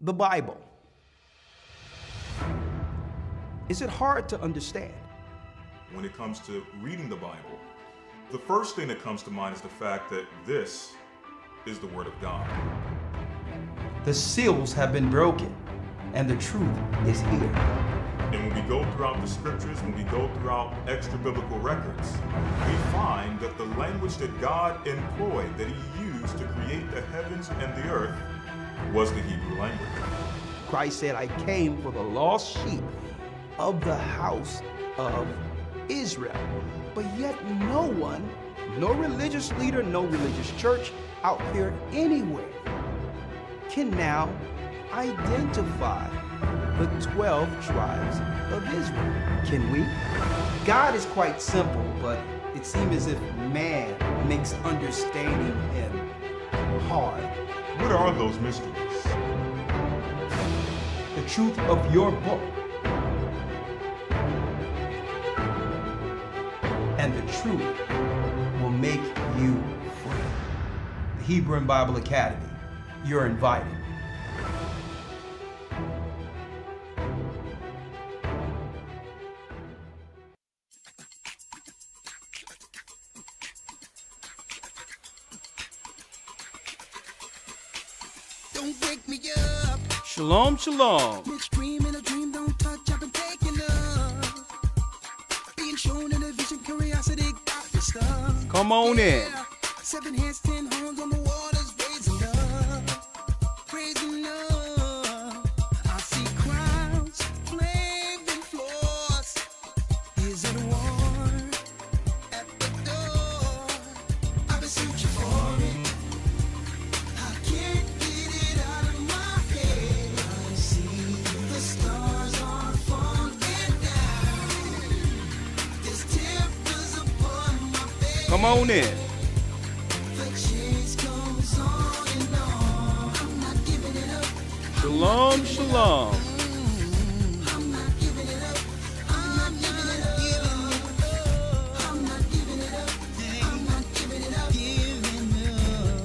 The Bible. Is it hard to understand? When it comes to reading the Bible, the first thing that comes to mind is the fact that this is the Word of God. The seals have been broken, and the truth is here. And when we go throughout the scriptures, when we go throughout extra biblical records, we find that the language that God employed, that He used to create the heavens and the earth, was the Hebrew language. Christ said, I came for the lost sheep of the house of Israel. But yet no one, no religious leader, no religious church out there anywhere can now identify the 12 tribes of Israel. Can we? God is quite simple, but it seems as if man makes understanding Him hard. What are those mysteries? The truth of your book and the truth will make you free. The Hebrew and Bible Academy, you're invited. Don't wake me up. Shalom, shalom. Midstream in a dream, don't touch, I've been taken up. Being shown in a vision, curiosity got me stuck. Come on in. 7 hands, 10 horns on the waters, raising up. Raising up. I see crowds, flames and floors. Is it a war at the door? I've been searching for it. I can't get it out of my head. I see the stars are falling down. There's tempers upon my face. Come on in. The chase goes on and on. I'm not giving it up. Shalom, shalom. I'm not giving it up. I'm not giving it up. I'm not giving it up. I'm not giving it up.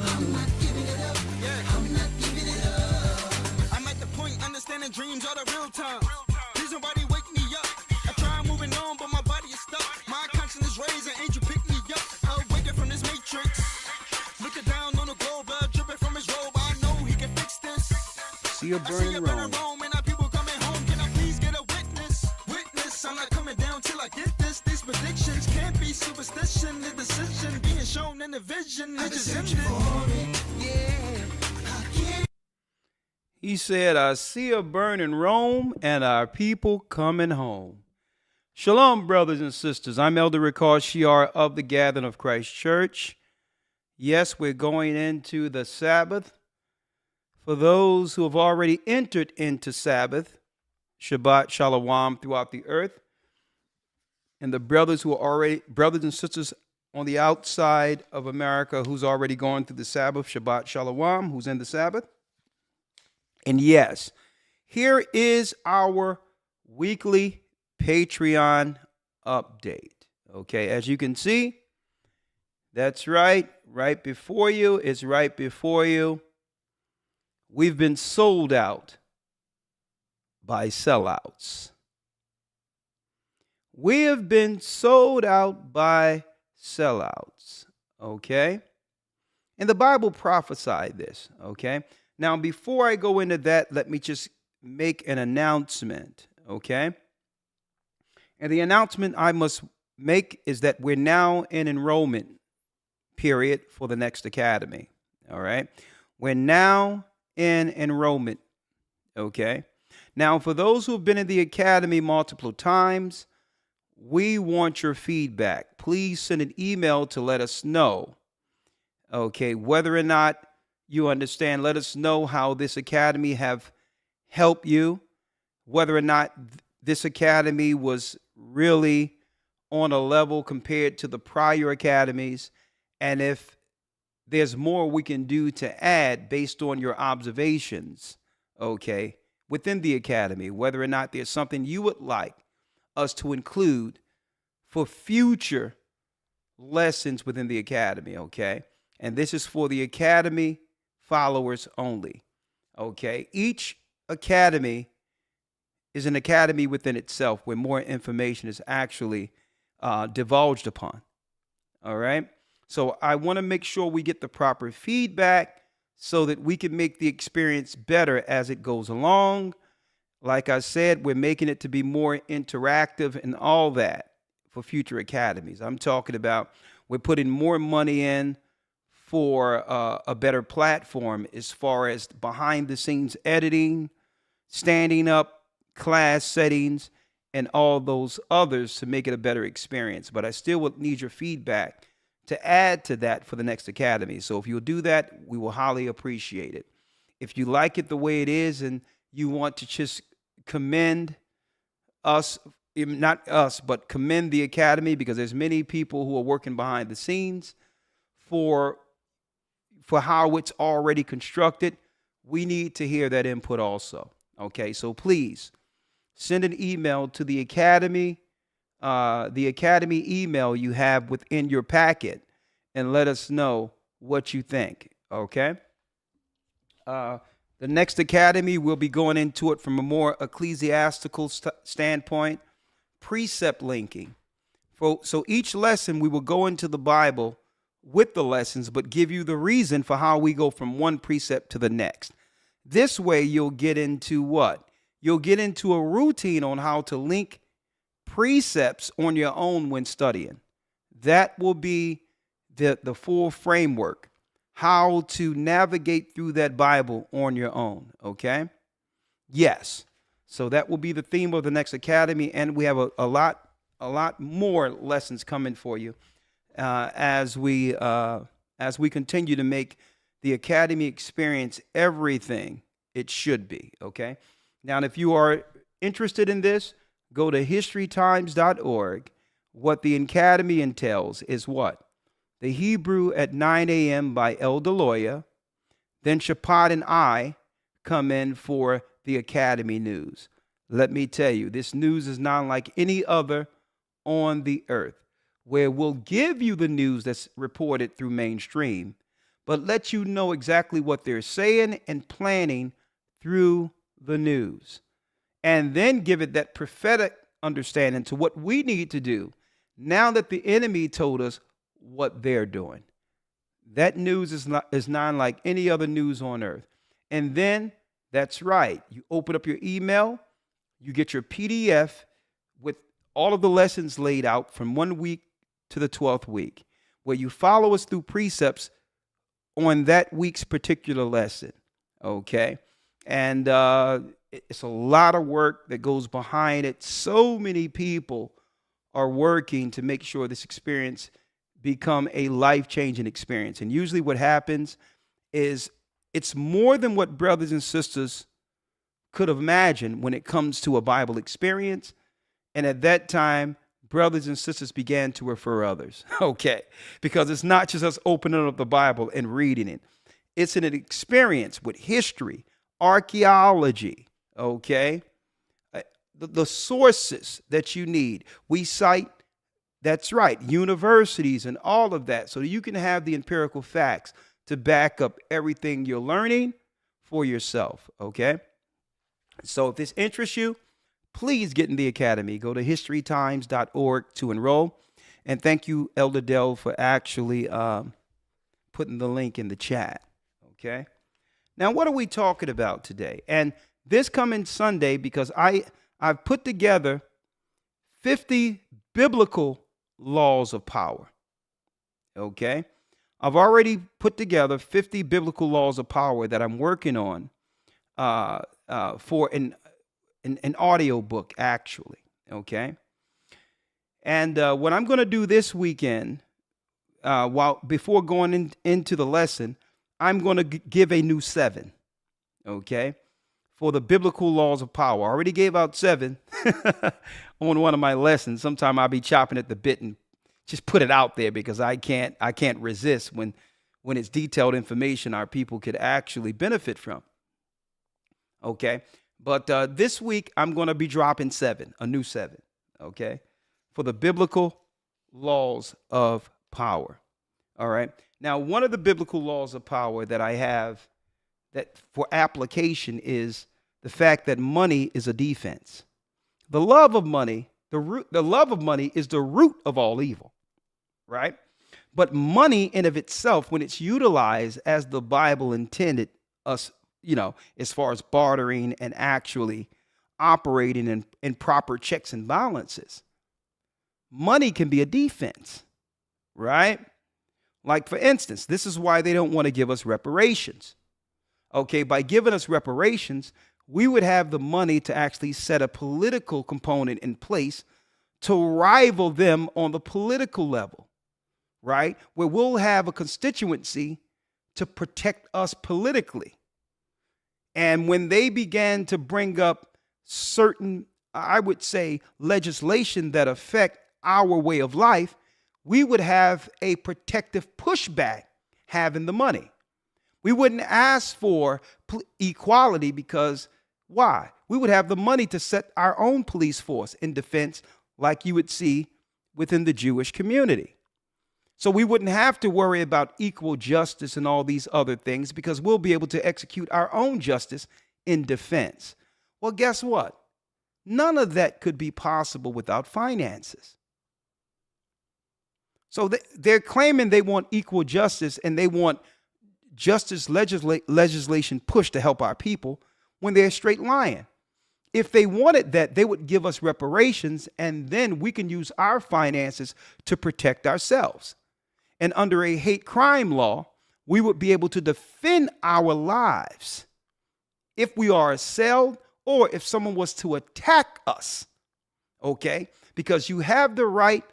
I'm not giving it up. I'm not giving it up. I'm at the point understanding dreams are the real time. Reason why they wake me up. I try moving on, but my body is stuck. My conscience is raised, and angel pick me up. Awaken from this matrix. Looking down on the globe, blood dripping from his robe. I know he can fix this. See a I see burning a Rome. burning Rome, and our people coming home. Can I please get a witness? Witness, I'm not coming down till I get this. These predictions can't be superstition. The decision being shown in the vision. I've been searching for it. Yeah, I can't. He said, I see a burning Rome and our people coming home. Shalom, brothers and sisters. I'm Elder Ricard Shiar of the Gathering of Christ Church. Yes, we're going into the Sabbath. For those who have already entered into Sabbath, Shabbat Shalom throughout the earth, and the brothers who are already, brothers and sisters on the outside of America who's already gone through the Sabbath, Shabbat Shalom, who's in the Sabbath. And yes, here is our weekly Patreon update. Okay, as you can see, that's right before you. It's right before you. We've been sold out by sellouts. We have been sold out by sellouts. Okay? And the Bible prophesied this. Okay? Now, before I go into that, let me just make an announcement. Okay? And the announcement I must make is that we're now in enrollment period for the next academy. All right? We're now in enrollment. Okay? Now, for those who have been in the academy multiple times, we want your feedback. Please send an email to let us know, okay, whether or not you understand. Let us know how this academy have helped you, whether or not this academy was really on a level compared to the prior academies, and if there's more we can do to add based on your observations, okay, within the academy, whether or not there's something you would like us to include for future lessons within the academy, okay? And this is for the academy followers only, okay? Each academy is an academy within itself where more information is actually divulged upon. All right. So I want to make sure we get the proper feedback so that we can make the experience better as it goes along. Like I said, we're making it to be more interactive and all that for future academies. I'm talking about we're putting more money in for a better platform as far as behind the scenes editing, standing up class settings, and all those others to make it a better experience. But I still would need your feedback to add to that for the next academy. So if you'll do that, we will highly appreciate it. If you like it the way it is and you want to just commend us, not us, but commend the academy, because there's many people who are working behind the scenes for how it's already constructed. We need to hear that input also. Okay, so please send an email to the academy email you have within your packet, and let us know what you think. Okay. The next academy, we'll be going into it from a more ecclesiastical standpoint, precept linking. So each lesson, we will go into the Bible with the lessons, but give you the reason for how we go from one precept to the next. This way, you'll get into what? You'll get into a routine on how to link precepts on your own when studying. That will be the full framework, how to navigate through that Bible on your own. Okay? Yes. So that will be the theme of the next academy, and we have a lot more lessons coming for you as we continue to make the academy experience everything it should be. Okay? Now, if you are interested in this, go to historytimes.org. What the academy entails is what? The Hebrew at 9 a.m. by Elder Loya. Then Shapad and I come in for the academy news. Let me tell you, this news is not like any other on the earth, where we'll give you the news that's reported through mainstream, but let you know exactly what they're saying and planning through the news, and then give it that prophetic understanding to what we need to do now that the enemy told us what they're doing. That news is not like any other news on earth. And then, that's right, you open up your email, you get your PDF with all of the lessons laid out from 1 week to the 12th week, where you follow us through precepts on that week's particular lesson. Okay? And it's a lot of work that goes behind it. So many people are working to make sure this experience become a life-changing experience. And usually what happens is it's more than what brothers and sisters could have imagined when it comes to a Bible experience. And at that time, brothers and sisters began to refer others. Okay. Because it's not just us opening up the Bible and reading it. It's an experience with history, archaeology, okay? The sources that you need. We cite, that's right, universities and all of that, so you can have the empirical facts to back up everything you're learning for yourself, okay? So if this interests you, please get in the academy. Go to historytimes.org to enroll. And thank you, Elder Dell, for actually putting the link in the chat, okay? Now, what are we talking about today? And this coming Sunday, because I've put together 50 biblical laws of power, okay? I've already put together 50 biblical laws of power that I'm working on for an audio book, actually, okay? And what I'm going to do this weekend, before going into the lesson, I'm going to give a new 7, okay, for the biblical laws of power. I already gave out 7 on one of my lessons. Sometime I'll be chopping at the bit and just put it out there, because I can't resist when it's detailed information our people could actually benefit from. Okay, but this week I'm going to be dropping 7, a new 7, okay, for the biblical laws of power. All right. Now, one of the biblical laws of power that I have that for application is the fact that money is a defense. The love of money, the love of money is the root of all evil, right? But money in of itself, when it's utilized as the Bible intended us, as far as bartering and actually operating in proper checks and balances, money can be a defense, right? Like, for instance, this is why they don't want to give us reparations. Okay, by giving us reparations, we would have the money to actually set a political component in place to rival them on the political level, right? Where we'll have a constituency to protect us politically. And when they began to bring up certain, I would say, legislation that affect our way of life, we would have a protective pushback having the money. We wouldn't ask for equality because why? We would have the money to set our own police force in defense like you would see within the Jewish community. So we wouldn't have to worry about equal justice and all these other things because we'll be able to execute our own justice in defense. Well, guess what? None of that could be possible without finances. So they're claiming they want equal justice and they want justice legislation pushed to help our people when they're straight lying. If they wanted that, they would give us reparations and then we can use our finances to protect ourselves. And under a hate crime law, we would be able to defend our lives if we are assailed or if someone was to attack us. Okay? Because you have the right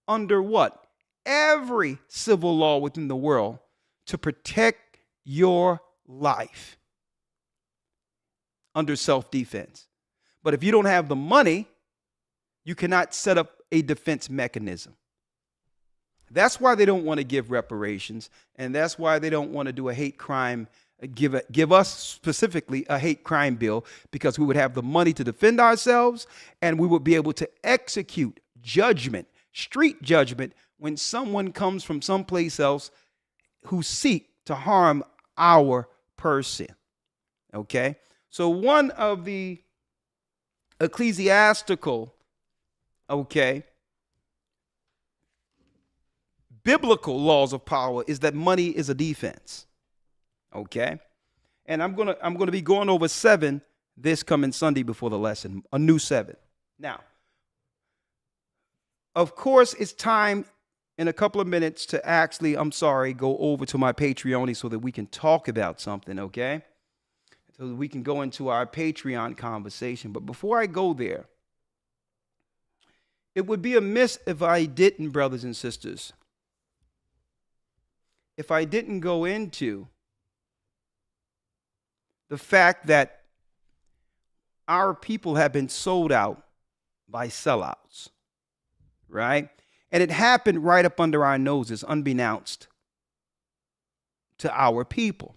under what? Every civil law within the world to protect your life under self-defense. But if you don't have the money, you cannot set up a defense mechanism. That's why they don't want to give reparations, and that's why they don't want to do a hate crime, give us specifically a hate crime bill, because we would have the money to defend ourselves and we would be able to execute judgment, street judgment, when someone comes from someplace else who seek to harm our person. Okay? So one of the ecclesiastical, biblical laws of power is that money is a defense. Okay? And I'm going to be going over 7 this coming Sunday before the lesson, a new 7. Now, of course, it's time in a couple of minutes to actually, go over to my Patreon so that we can talk about something, okay? So that we can go into our Patreon conversation. But before I go there, it would be amiss if I didn't, brothers and sisters, if I didn't go into the fact that our people have been sold out by sellouts, right? And it happened right up under our noses, unbeknownst to our people.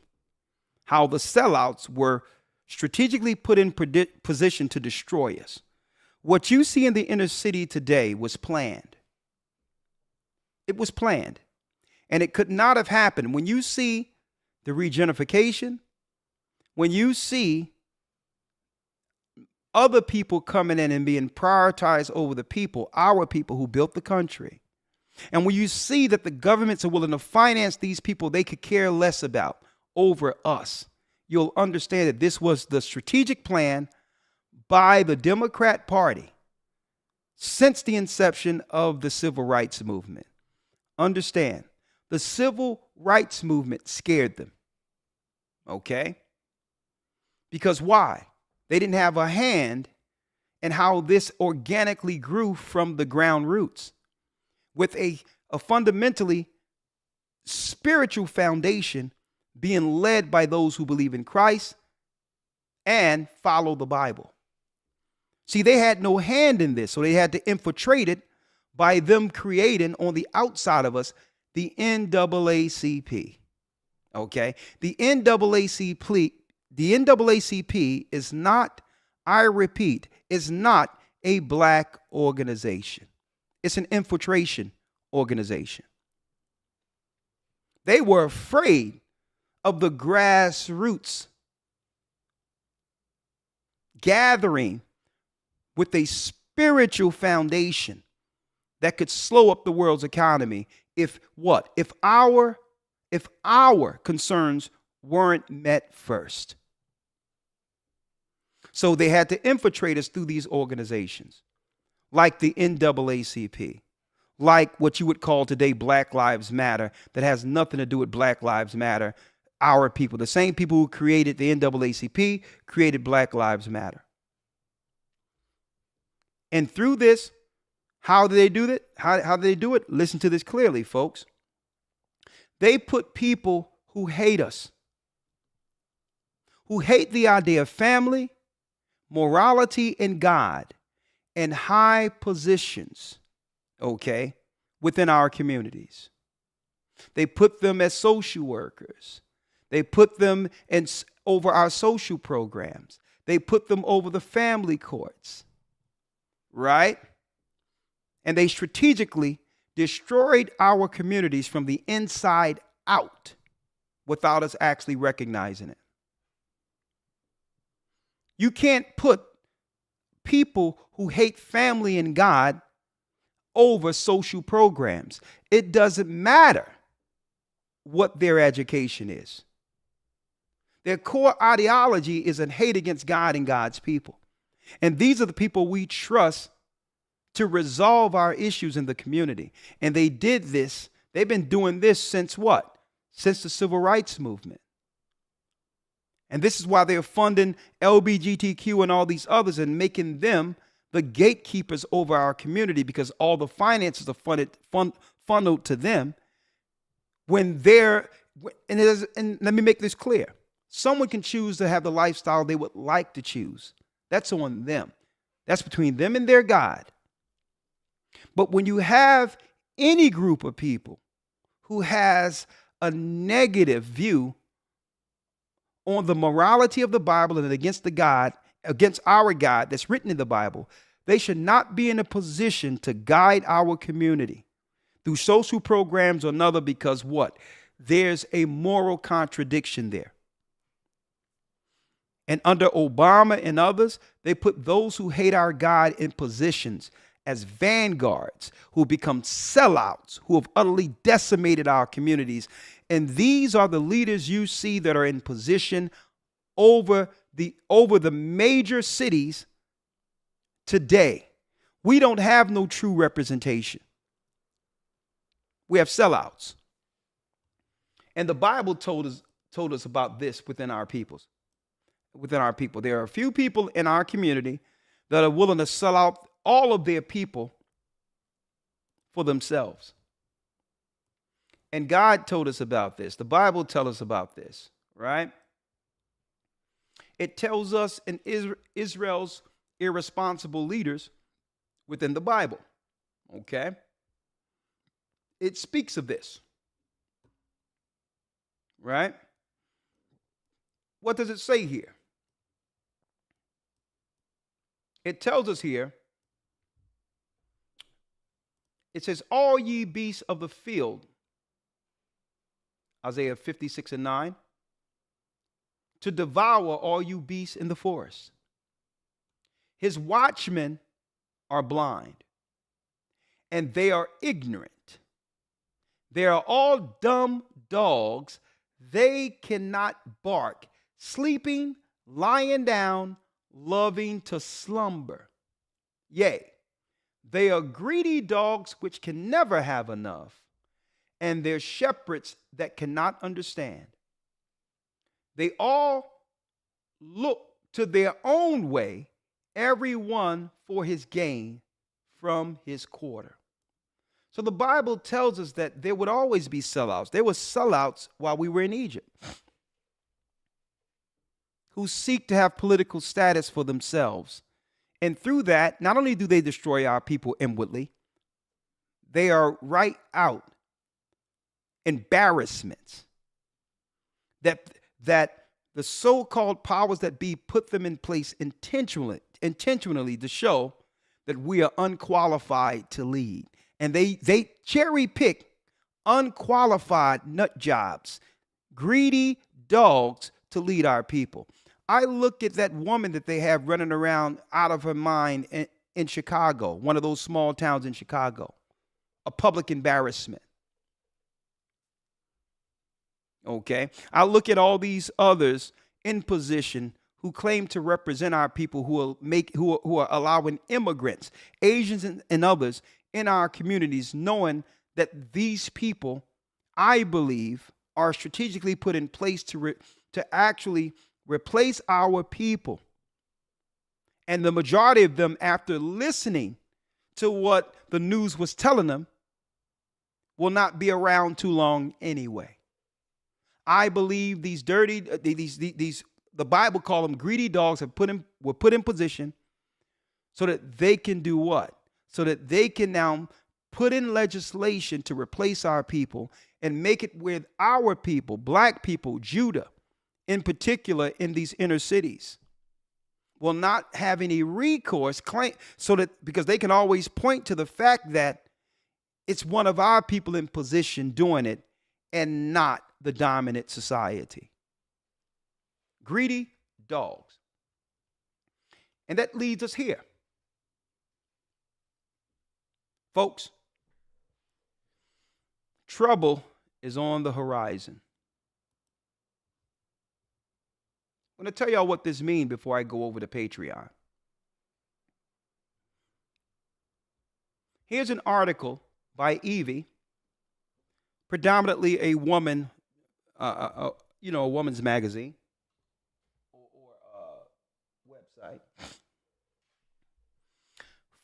How the sellouts were strategically put in position to destroy us. What you see in the inner city today was planned. It was planned. And it could not have happened. When you see the regentrification, when you see other people coming in and being prioritized over the people, our people who built the country. And when you see that the governments are willing to finance these people they could care less about over us, you'll understand that this was the strategic plan by the Democrat Party since the inception of the civil rights movement. Understand, the civil rights movement scared them. Okay? Because why? They didn't have a hand in how this organically grew from the ground roots with a fundamentally spiritual foundation being led by those who believe in Christ and follow the Bible. See, they had no hand in this, so they had to infiltrate it by them creating on the outside of us the NAACP. Okay? The NAACP is not, I repeat, is not a black organization. It's an infiltration organization. They were afraid of the grassroots gathering with a spiritual foundation that could slow up the world's economy if what? If our concerns weren't met first. So they had to infiltrate us through these organizations like the NAACP, like what you would call today Black Lives Matter, that has nothing to do with Black Lives Matter. Our people, the same people who created the NAACP, created Black Lives Matter. And through this, how do they do that? How do they do it? Listen to this clearly, folks. They put people who hate us, who hate the idea of family, morality, and God in high positions, okay, within our communities. They put them as social workers. They put them over our social programs. They put them over the family courts, right? And they strategically destroyed our communities from the inside out without us actually recognizing it. You can't put people who hate family and God over social programs. It doesn't matter what their education is. Their core ideology is a hate against God and God's people. And these are the people we trust to resolve our issues in the community. And they did this. They've been doing this since what? Since the Civil Rights Movement. And this is why they're funding LGBTQ and all these others and making them the gatekeepers over our community, because all the finances are funneled to them when and let me make this clear. Someone can choose to have the lifestyle they would like to choose. That's on them. That's between them and their God. But when you have any group of people who has a negative view on the morality of the Bible and against our God that's written in the Bible, they should not be in a position to guide our community through social programs or another, because what? There's a moral contradiction there. And under Obama and others, they put those who hate our God in positions as vanguards who become sellouts, who have utterly decimated our communities. And these are the leaders you see that are in position over the major cities today. We don't have no true representation. We have sellouts. And the Bible told us about this within our people. There are a few people in our community that are willing to sell out all of their people for themselves. And God told us about this. The Bible tells us about this, right? It tells us in Israel's irresponsible leaders within the Bible, okay? It speaks of this, right? What does it say here? It tells us here, it says, all ye beasts of the field, Isaiah 56:9, to devour all you beasts in the forest. His watchmen are blind, and they are ignorant. They are all dumb dogs. They cannot bark, sleeping, lying down, loving to slumber. Yea, they are greedy dogs which can never have enough, and they're shepherds that cannot understand. They all look to their own way, every one for his gain from his quarter. So the Bible tells us that there would always be sellouts. There were sellouts while we were in Egypt who seek to have political status for themselves. And through that, not only do they destroy our people inwardly, they are right out embarrassments that the so-called powers that be put them in place intentionally to show that we are unqualified to lead. And they cherry pick unqualified nut jobs, greedy dogs to lead our people. I look at that woman that they have running around out of her mind in Chicago, one of those small towns in Chicago, a public embarrassment. Okay. I look at all these others in position who claim to represent our people, who are allowing immigrants, Asians and others in our communities, knowing that these people, I believe, are strategically put in place to actually replace our people. And the majority of them, after listening to what the news was telling them, will not be around too long anyway. I believe these dirty, the Bible call them greedy dogs, were put in position so that they can do what? So that they can now put in legislation to replace our people and make it with our people, black people, Judah, in particular in these inner cities, will not have any recourse claim, so that because they can always point to the fact that it's one of our people in position doing it and not the dominant society. Greedy dogs. And that leads us here. Folks, trouble is on the horizon. I'm going to tell y'all what this means before I go over to Patreon. Here's an article by Evie, predominantly a woman, a woman's magazine or website.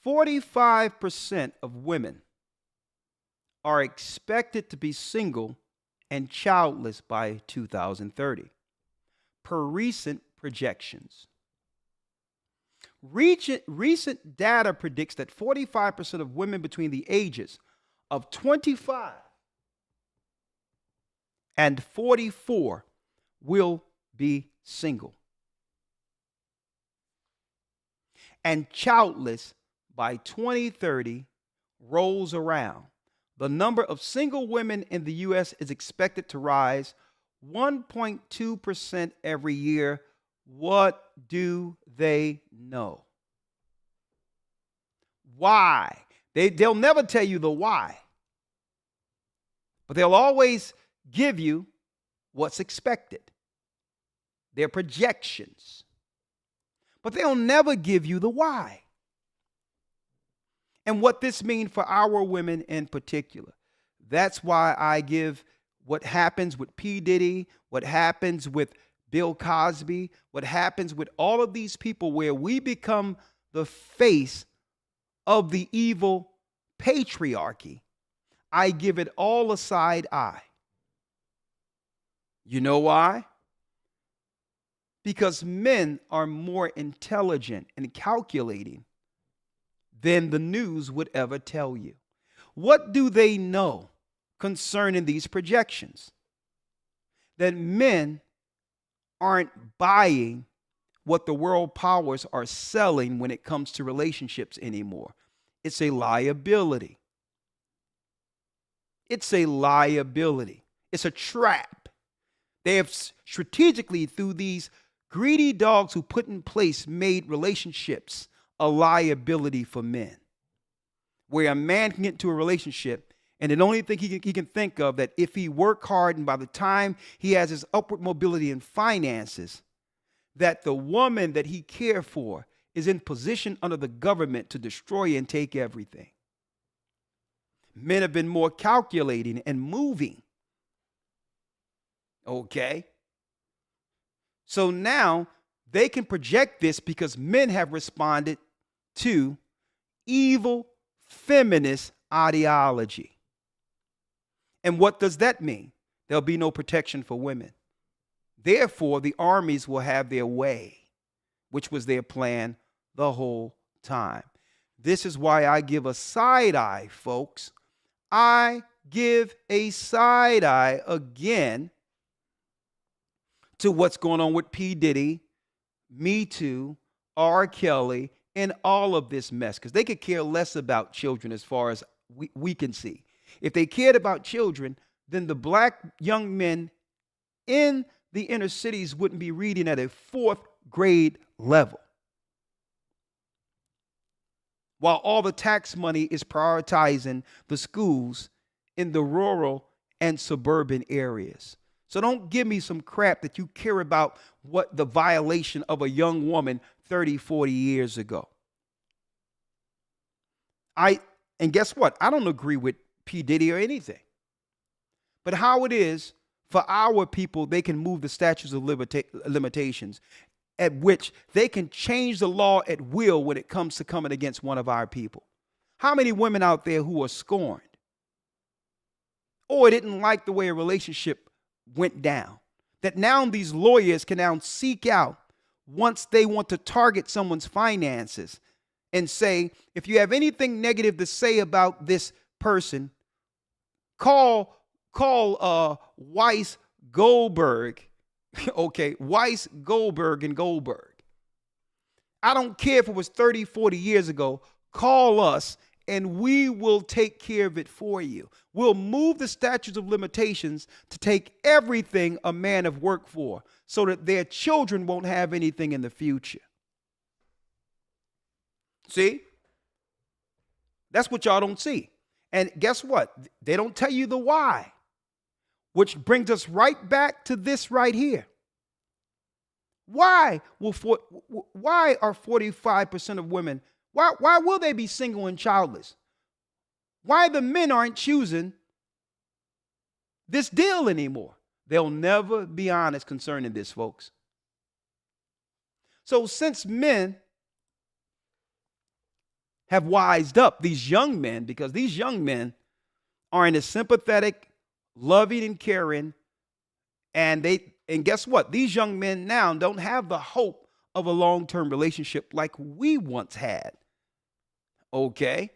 45% of women are expected to be single and childless by 2030, per recent projections. Recent data predicts that 45% of women between the ages of 25 and 44 will be single and childless by 2030 rolls around. The number of single women in the U.S. is expected to rise 1.2% every year. What do they know? Why? They'll never tell you the why, but they'll always give you what's expected, their projections, but they'll never give you the why. And what this means for our women in particular. That's why I give what happens with P. Diddy, what happens with Bill Cosby, what happens with all of these people where we become the face of the evil patriarchy. I give it all a side eye. You know why? Because men are more intelligent and calculating than the news would ever tell you. What do they know concerning these projections? That men aren't buying what the world powers are selling when it comes to relationships anymore. It's a liability. It's a liability. It's a trap. They have strategically, through these greedy dogs who put in place, made relationships a liability for men, where a man can get into a relationship and the only thing he can think of that if he work hard and by the time he has his upward mobility and finances, that the woman that he cared for is in position under the government to destroy and take everything. Men have been more calculating and moving. Okay? So now they can project this because men have responded to evil feminist ideology. And what does that mean? There'll be no protection for women. Therefore, the armies will have their way, which was their plan the whole time. This is why I give a side eye, folks. I give a side eye again to what's going on with P. Diddy, Me Too, R. Kelly, and all of this mess, because they could care less about children as far as we can see. If they cared about children, then the black young men in the inner cities wouldn't be reading at a 4th grade level, while all the tax money is prioritizing the schools in the rural and suburban areas. So don't give me some crap that you care about what the violation of a young woman 30, 40 years ago. And guess what? I don't agree with P. Diddy or anything. But how it is for our people, they can move the statutes of limitations at which they can change the law at will when it comes to coming against one of our people. How many women out there who are scorned or didn't like the way a relationship went down, that now these lawyers can now seek out once they want to target someone's finances and say, if you have anything negative to say about this person, call Weiss Goldberg. Okay, Weiss, Goldberg, and Goldberg. I don't care if it was 30, 40 years ago. Call us and we will take care of it for you. We'll move the statutes of limitations to take everything a man have worked for so that their children won't have anything in the future. See? That's what y'all don't see. And guess what? They don't tell you the why, which brings us right back to this right here. Why are 45% of women, why will they be single and childless? Why the men aren't choosing this deal anymore? They'll never be honest concerning this, folks. So since men have wised up, these young men, because these young men are in a sympathetic, loving and caring, and guess what? These young men now don't have the hope of a long-term relationship like we once had. Okay?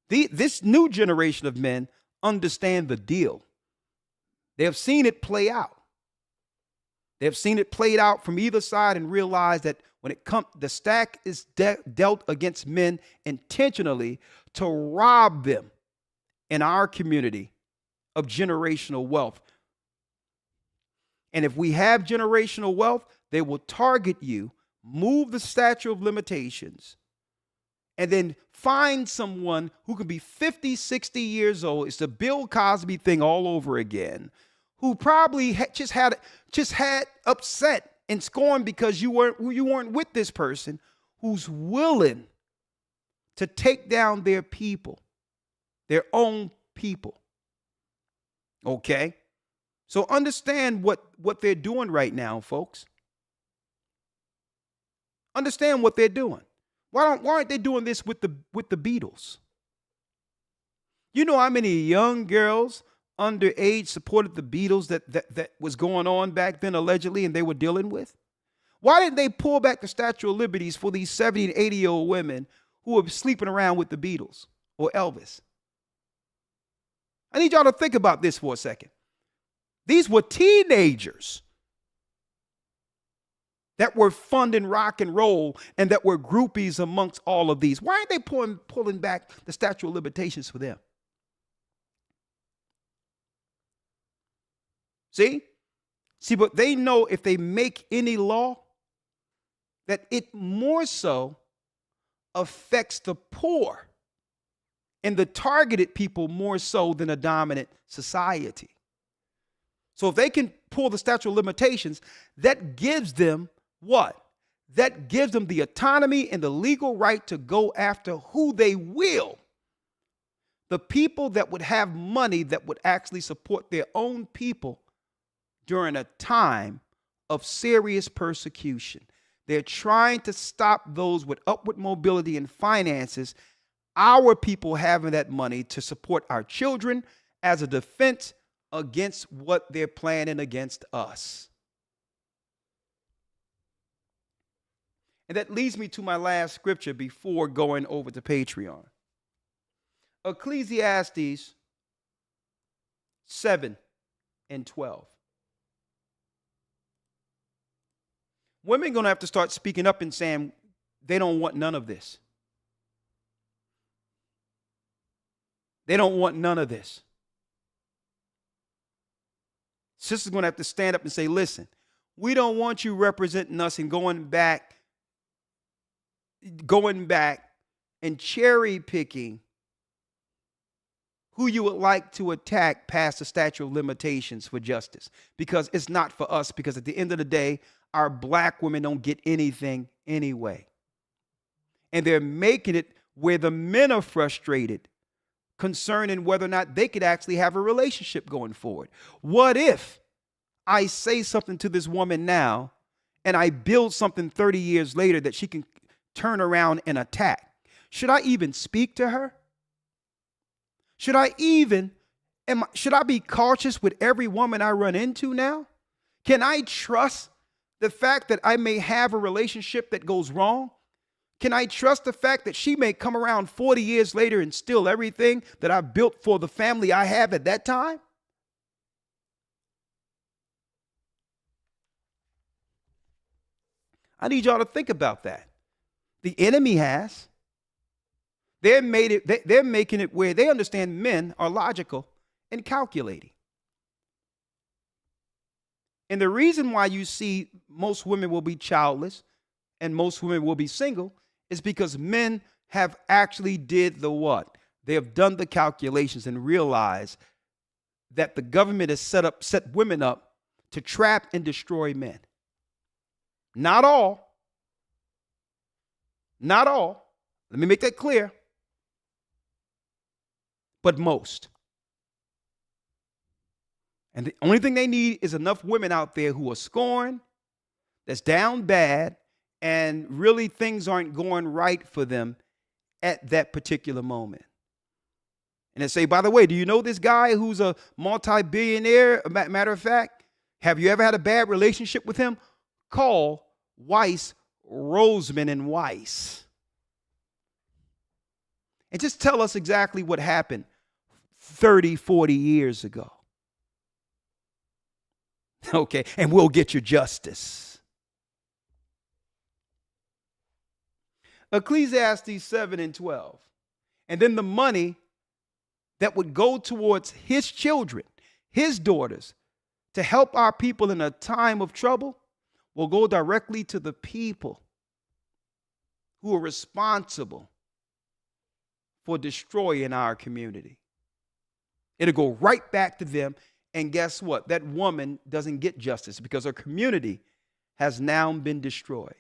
This new generation of men understand the deal. They have seen it play out. They have seen it played out from either side and realize that when it comes, the stack is dealt against men intentionally to rob them in our community of generational wealth. And if we have generational wealth, they will target you, move the statute of limitations, and then find someone who can be 50, 60 years old. It's the Bill Cosby thing all over again, who probably just had upset and scorn because you weren't with this person, who's willing to take down their people, their own people. Okay? So understand what they're doing right now, folks. Understand what they're doing. Why aren't they doing this with the Beatles? You know how many young girls underage supported the Beatles that was going on back then allegedly and they were dealing with? Why didn't they pull back the Statue of Liberties for these 70 and 80-year-old women who were sleeping around with the Beatles or Elvis? I need y'all to think about this for a second. These were teenagers that were funding rock and roll and that were groupies amongst all of these. Why aren't they pulling back the statute of limitations for them? See, but they know if they make any law, that it more so affects the poor and the targeted people more so than a dominant society. So if they can pull the statute of limitations, that gives them what? That gives them the autonomy and the legal right to go after who they will. The people that would have money that would actually support their own people during a time of serious persecution. They're trying to stop those with upward mobility and finances, our people having that money to support our children as a defense against what they're planning against us. And that leads me to my last scripture before going over to Patreon. Ecclesiastes 7:12. Women are going to have to start speaking up and saying they don't want none of this. They don't want none of this. Sisters are going to have to stand up and say, listen, We don't want you representing us and going back and cherry picking who you would like to attack past the statute of limitations for justice, because it's not for us, because at the end of the day, our black women don't get anything anyway. And they're making it where the men are frustrated concerning whether or not they could actually have a relationship going forward. What if I say something to this woman now and I build something 30 years later that she can turn around and attack? Should I even speak to her? Should I be cautious with every woman I run into now? Can I trust the fact that I may have a relationship that goes wrong? Can I trust the fact that she may come around 40 years later and steal everything that I built for the family I have at that time? I need y'all to think about that. The enemy has. They're making it where they understand men are logical and calculating. And the reason why you see most women will be childless and most women will be single is because men have actually did the what? They have done the calculations and realized that the government has set women up to trap and destroy men. Not all. Not all. Let me make that clear. But most. And the only thing they need is enough women out there who are scorned, that's down bad, and really things aren't going right for them at that particular moment. And they say, by the way, do you know this guy who's a multi-billionaire? Matter of fact, have you ever had a bad relationship with him? Call Weiss, Roseman, and Weiss. And just tell us exactly what happened 30, 40 years ago. Okay, and we'll get you justice. Ecclesiastes 7 and 12. And then the money that would go towards his children, his daughters, to help our people in a time of trouble will go directly to the people who are responsible for destroying our community. It'll go right back to them. And guess what? That woman doesn't get justice because her community has now been destroyed.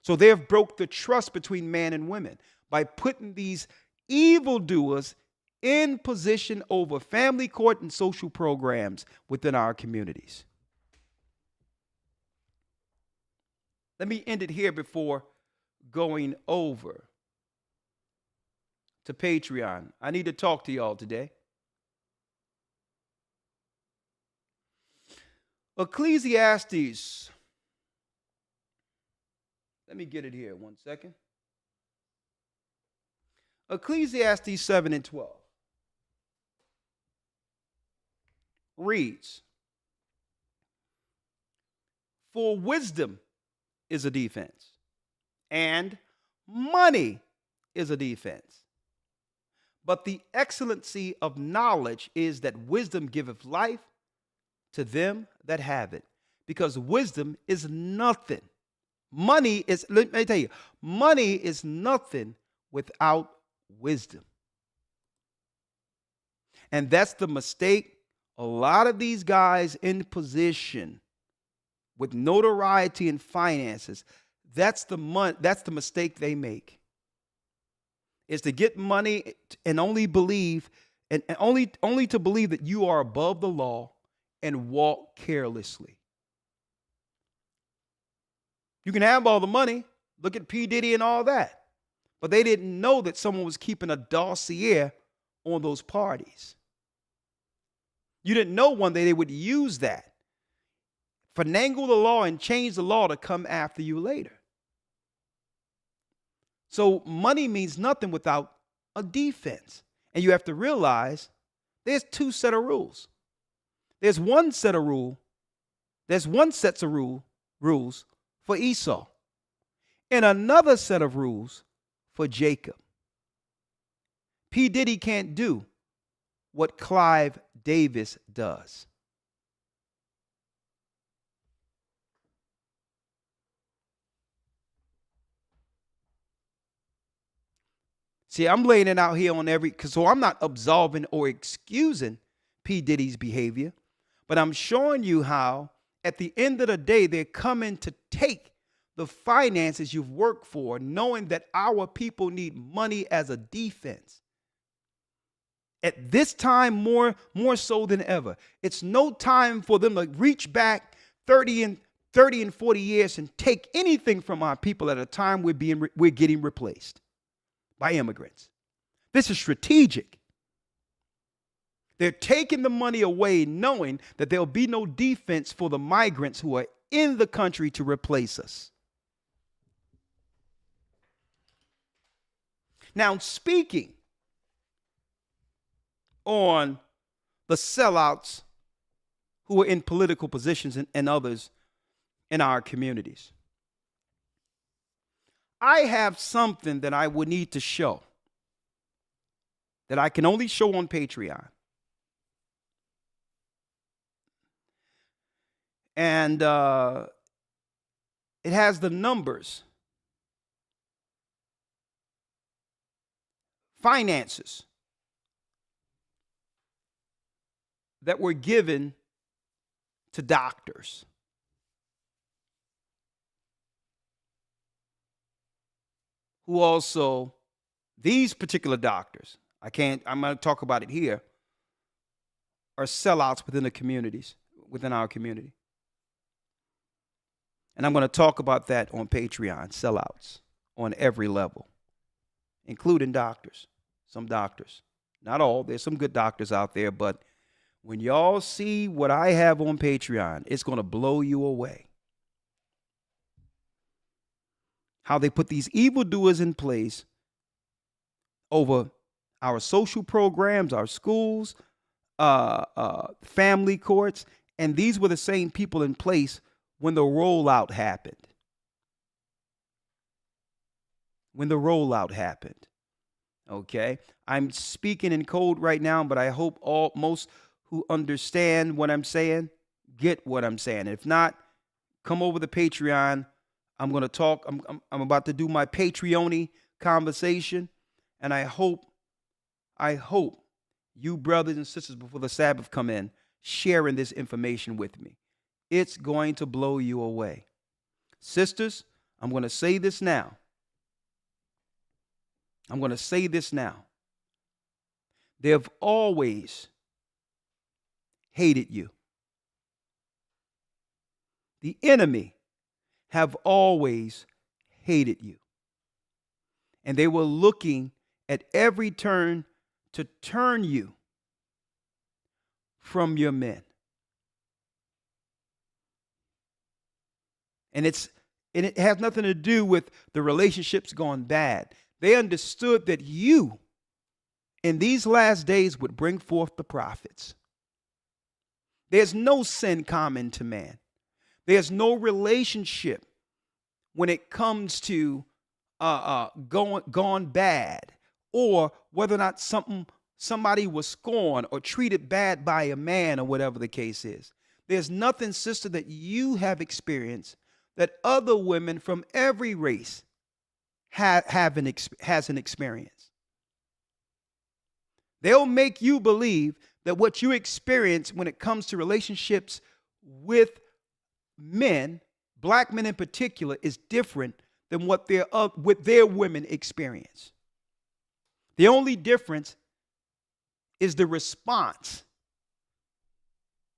So they have broke the trust between man and women by putting these evildoers in position over family court and social programs within our communities. Let me end it here before going over to Patreon. I need to talk to y'all today. Ecclesiastes. Let me get it here 1 second. Ecclesiastes 7 and 12 reads, for wisdom is a defense, and money is a defense. But the excellency of knowledge is that wisdom giveth life to them that have it, because wisdom is nothing. Money is, let me tell you, money is nothing without wisdom. And that's the mistake a lot of these guys in position with notoriety and finances, that's the mistake they make. Is to get money and only believe and only to believe that you are above the law and walk carelessly. You can have all the money. Look at P. Diddy and all that. But they didn't know that someone was keeping a dossier on those parties. You didn't know one day they would use that, finagle the law and change the law to come after you later. So money means nothing without a defense. And you have to realize there's two sets of rules. There's one set of rules for Esau and another set of rules for Jacob. P. Diddy can't do what Clive Davis does. See, I'm laying it out here on so I'm not absolving or excusing P. Diddy's behavior, but I'm showing you how at the end of the day, they're coming to take the finances you've worked for, knowing that our people need money as a defense. At this time, more so than ever, it's no time for them to reach back 30 and 40 years and take anything from our people at a time we're getting replaced by immigrants. This is strategic. They're taking the money away knowing that there'll be no defense for the migrants who are in the country to replace us. Now, speaking on the sellouts who are in political positions and others in our communities, I have something that I would need to show that I can only show on Patreon. And it has the numbers, finances that were given to doctors. Who also, these particular doctors, I'm going to talk about it here, are sellouts within the communities, within our community. And I'm going to talk about that on Patreon, sellouts on every level, including doctors, some doctors. Not all, there's some good doctors out there, but when y'all see what I have on Patreon, it's going to blow you away. How they put these evildoers in place over our social programs, our schools, family courts, and these were the same people in place when the rollout happened. Okay? I'm speaking in code right now, but I hope most who understand what I'm saying get what I'm saying. If not, come over to Patreon. I'm going to talk. I'm about to do my Patreon conversation, and I hope you brothers and sisters before the Sabbath come in sharing this information with me. It's going to blow you away. Sisters, I'm going to say this now. They've always hated you. The enemy have always hated you. And they were looking at every turn to turn you from your men. And it has nothing to do with the relationships going bad. They understood that you, in these last days, would bring forth the prophets. There's no sin common to man. There's no relationship when it comes to gone bad, or whether or not somebody was scorned or treated bad by a man, or whatever the case is. There's nothing, sister, that you have experienced that other women from every race hasn't experienced. They'll make you believe that what you experience when it comes to relationships with men, black men in particular, is different than what their women experience. The only difference is the response.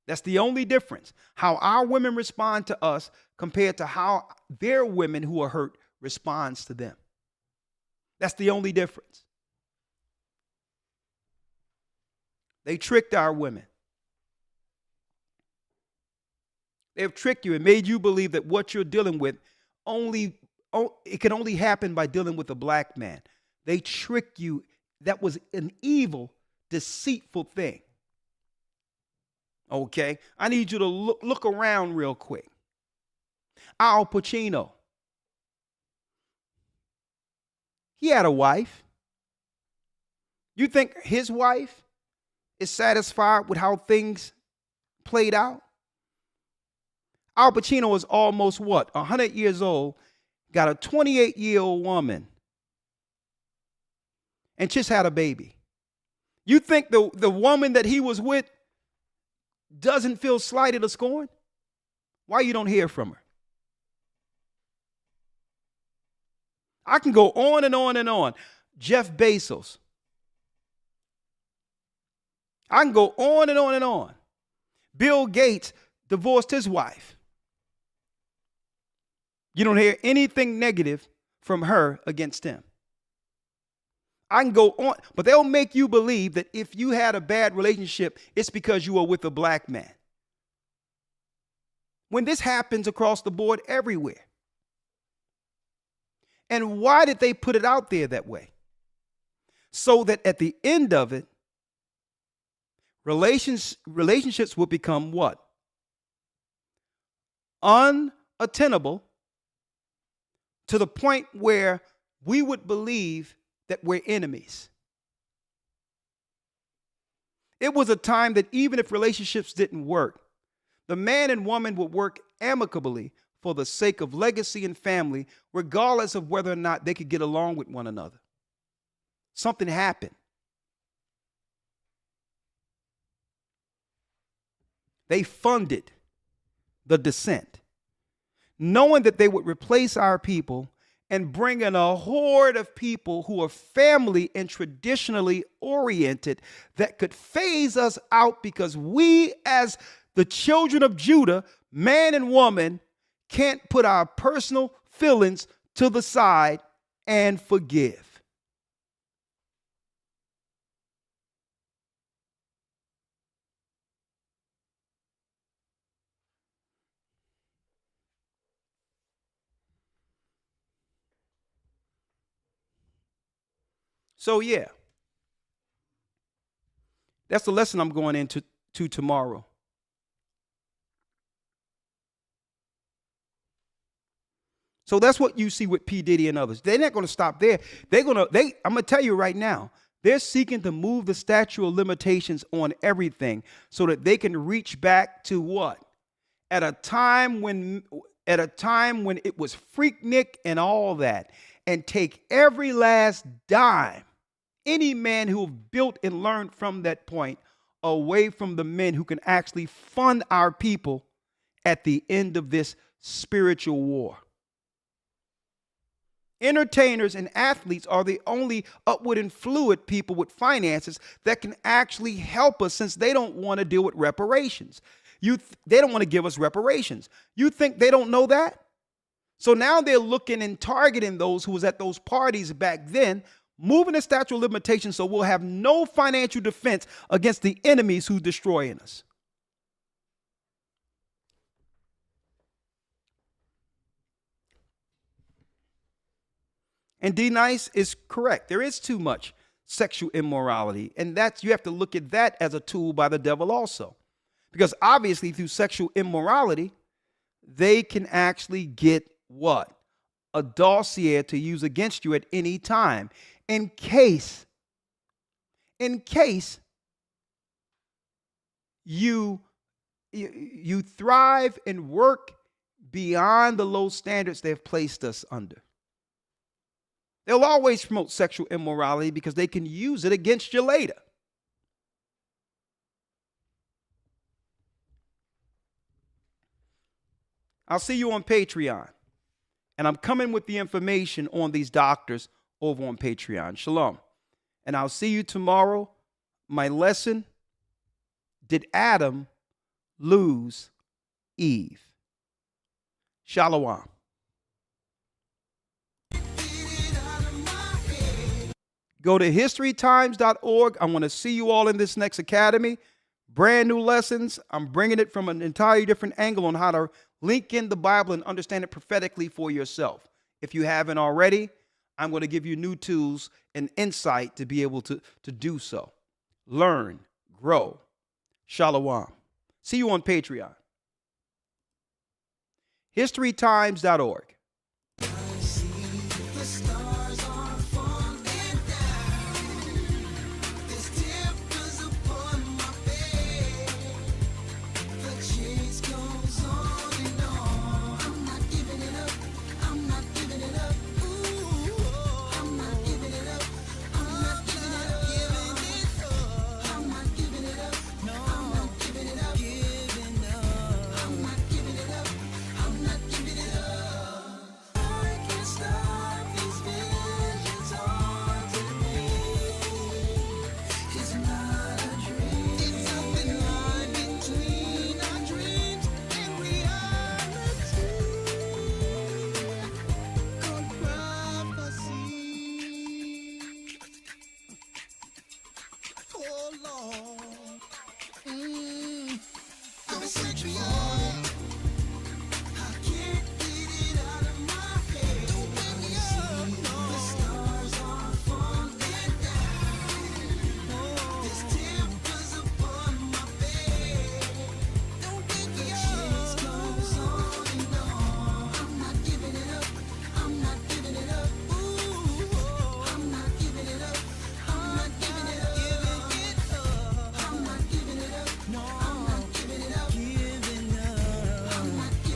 That's the only difference. How our women respond to us compared to how their women who are hurt responds to them. That's the only difference. They tricked our women. They've tricked you and made you believe that what you're dealing with it can only happen by dealing with a black man. They tricked you. That was an evil, deceitful thing. Okay? I need you to look around real quick. Al Pacino. He had a wife. You think his wife is satisfied with how things played out? Al Pacino is almost 100 years old, got a 28-year-old woman. and just had a baby. You think the woman that he was with doesn't feel slighted or scorned? Why you don't hear from her? I can go on and on and on. Jeff Bezos. I can go on and on and on. Bill Gates divorced his wife. You don't hear anything negative from her against him. I can go on, but they'll make you believe that if you had a bad relationship, it's because you were with a black man. When this happens across the board everywhere. And why did they put it out there that way? So that at the end of it, relationships will become what? Unattainable, to the point where we would believe that we're enemies. It was a time that even if relationships didn't work, the man and woman would work amicably for the sake of legacy and family, regardless of whether or not they could get along with one another. Something happened. They funded the descent, knowing that they would replace our people and bring in a horde of people who are family and traditionally oriented that could phase us out, because we, as the children of Judah, man and woman, can't put our personal feelings to the side and forgive. So yeah, that's the lesson I'm going into tomorrow. So that's what you see with P. Diddy and others. They're not going to stop there. I'm going to tell you right now, they're seeking to move the statute of limitations on everything so that they can reach back to what? At a time when it was Freaknik and all that, and take every last dime, any man who built and learned from that point, away from the men who can actually fund our people at the end of this spiritual war. Entertainers and athletes are the only upward and fluid people with finances that can actually help us, since they don't want to deal with reparations. They don't want to give us reparations. You think they don't know that? So now they're looking and targeting those who was at those parties back then, moving the statute of limitations so we'll have no financial defense against the enemies who destroying us. And D Nice is correct. There is too much sexual immorality, and you have to look at that as a tool by the devil also. Because obviously through sexual immorality, they can actually get what? A dossier to use against you at any time in case you thrive and work beyond the low standards they've placed us under. They'll always promote sexual immorality because they can use it against you later. I'll see you on Patreon. And I'm coming with the information on these doctors over on Patreon. Shalom. And I'll see you tomorrow. My lesson: did Adam lose Eve? Shalom. Go to historytimes.org. I want to see you all in this next academy. Brand new lessons. I'm bringing it from an entirely different angle on how to link in the Bible and understand it prophetically for yourself. If you haven't already, I'm going to give you new tools and insight to be able to do so. Learn, grow. Shalom. See you on Patreon. historytimes.org.